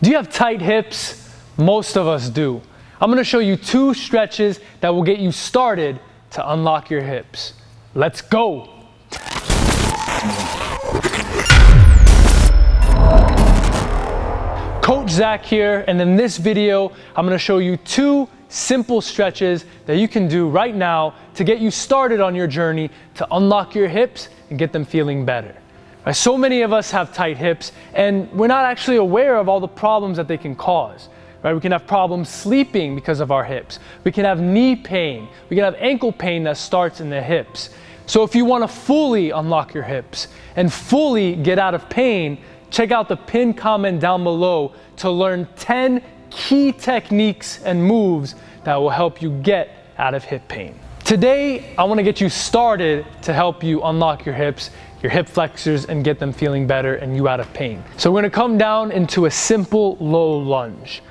Do you have tight hips? Most of us do. I'm going to show you 2 stretches that will get you started to unlock your hips. Let's go! Coach Zach here, and in this video, I'm going to show you 2 simple stretches that you can do right now to get you started on your journey to unlock your hips and get them feeling better. Right, so many of us have tight hips, and we're not actually aware of all the problems that they can cause. Right? We can have problems sleeping because of our hips. We can have knee pain. We can have ankle pain that starts in the hips. So if you want to fully unlock your hips and fully get out of pain, check out the pinned comment down below to learn 10 key techniques and moves that will help you get out of hip pain. Today, I want to get you started to help you unlock your hips, your hip flexors, and get them feeling better and you out of pain. So we're going to come down into a simple low lunge.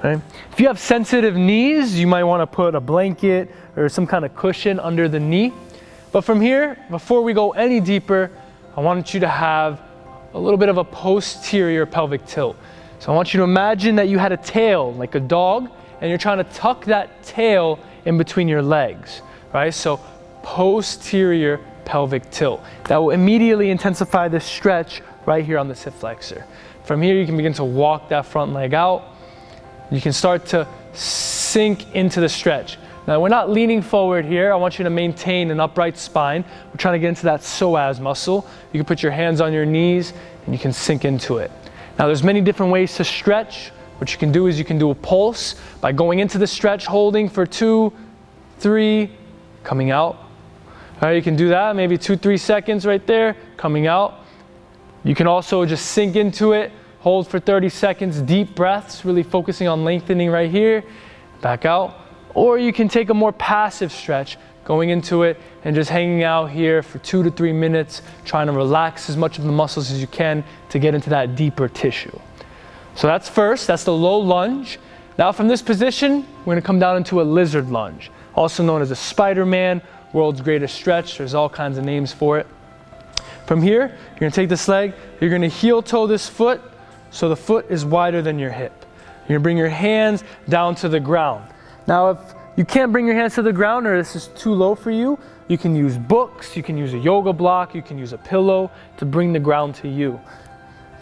Right? If you have sensitive knees, you might want to put a blanket or some kind of cushion under the knee. But from here, before we go any deeper, I want you to have a little bit of a posterior pelvic tilt. So I want you to imagine that you had a tail like a dog and you're trying to tuck that tail in between your legs, right? So posterior pelvic tilt. That will immediately intensify the stretch right here on the hip flexor. From here, you can begin to walk that front leg out. You can start to sink into the stretch. Now, we're not leaning forward here. I want you to maintain an upright spine. We're trying to get into that psoas muscle. You can put your hands on your knees and you can sink into it. Now, there's many different ways to stretch. What you can do is you can do a pulse by going into the stretch, holding for 2, 3, coming out. All right, you can do that, maybe 2-3 seconds right there, coming out. You can also just sink into it, hold for 30 seconds, deep breaths, really focusing on lengthening right here, back out. Or you can take a more passive stretch, going into it and just hanging out here for 2 to 3 minutes, trying to relax as much of the muscles as you can to get into that deeper tissue. So that's the low lunge. Now from this position, we're gonna come down into a lizard lunge, also known as a Spider-Man, world's greatest stretch. There's all kinds of names for it. From here, you're gonna take this leg, you're gonna heel toe this foot, so the foot is wider than your hip. You're gonna bring your hands down to the ground. Now, if you can't bring your hands to the ground or this is too low for you, you can use books, you can use a yoga block, you can use a pillow to bring the ground to you.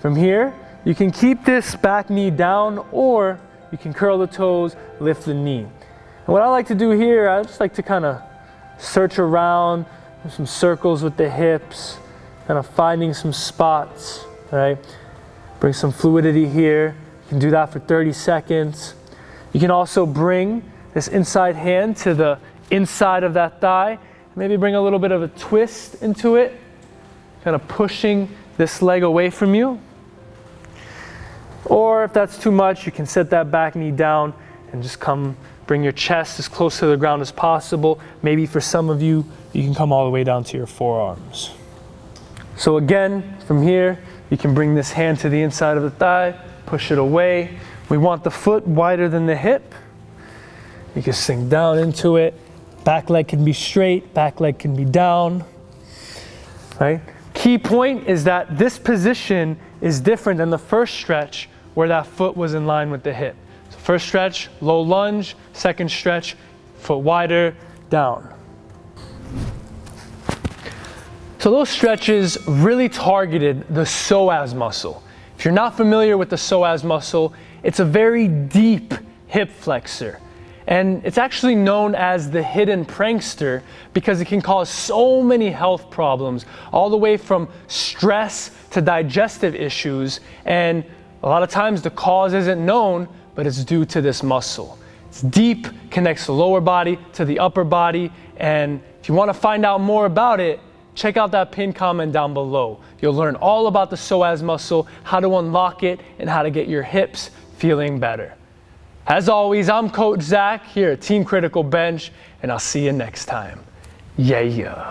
From here, you can keep this back knee down or you can curl the toes, lift the knee. And what I like to do here, I just like to kind of search around, do some circles with the hips, kind of finding some spots, right? Bring some fluidity here. You can do that for 30 seconds. You can also bring this inside hand to the inside of that thigh. Maybe bring a little bit of a twist into it, kind of pushing this leg away from you. Or if that's too much, you can set that back knee down and just bring your chest as close to the ground as possible. Maybe for some of you, you can come all the way down to your forearms. So again, from here, you can bring this hand to the inside of the thigh, push it away. We want the foot wider than the hip. You can sink down into it. Back leg can be straight, back leg can be down, right? Key point is that this position is different than the first stretch where that foot was in line with the hip. So first stretch, low lunge. Second stretch, foot wider, down. So those stretches really targeted the psoas muscle. If you're not familiar with the psoas muscle, it's a very deep hip flexor. And it's actually known as the hidden prankster because it can cause so many health problems, all the way from stress to digestive issues. And a lot of times the cause isn't known, but it's due to this muscle. It's deep, connects the lower body to the upper body. And if you want to find out more about it, check out that pinned comment down below. You'll learn all about the psoas muscle, how to unlock it, and how to get your hips feeling better. As always, I'm Coach Zach here at Team Criticalbench, and I'll see you next time. Yeah.